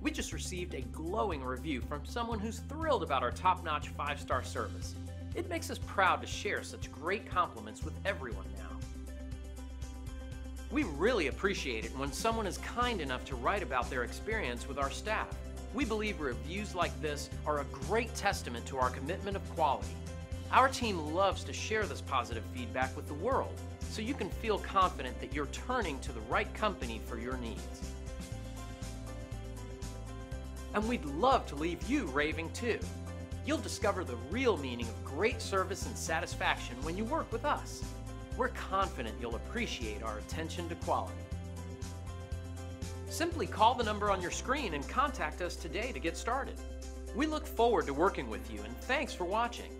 We just received a glowing review from someone who's thrilled about our top-notch 5-star service. It makes us proud to share such great compliments with everyone now. We really appreciate it when someone is kind enough to write about their experience with our staff. We believe reviews like this are a great testament to our commitment of quality. Our team loves to share this positive feedback with the world, so you can feel confident that you're turning to the right company for your needs. And we'd love to leave you raving too. You'll discover the real meaning of great service and satisfaction when you work with us. We're confident you'll appreciate our attention to quality. Simply call the number on your screen and contact us today to get started. We look forward to working with you, and thanks for watching.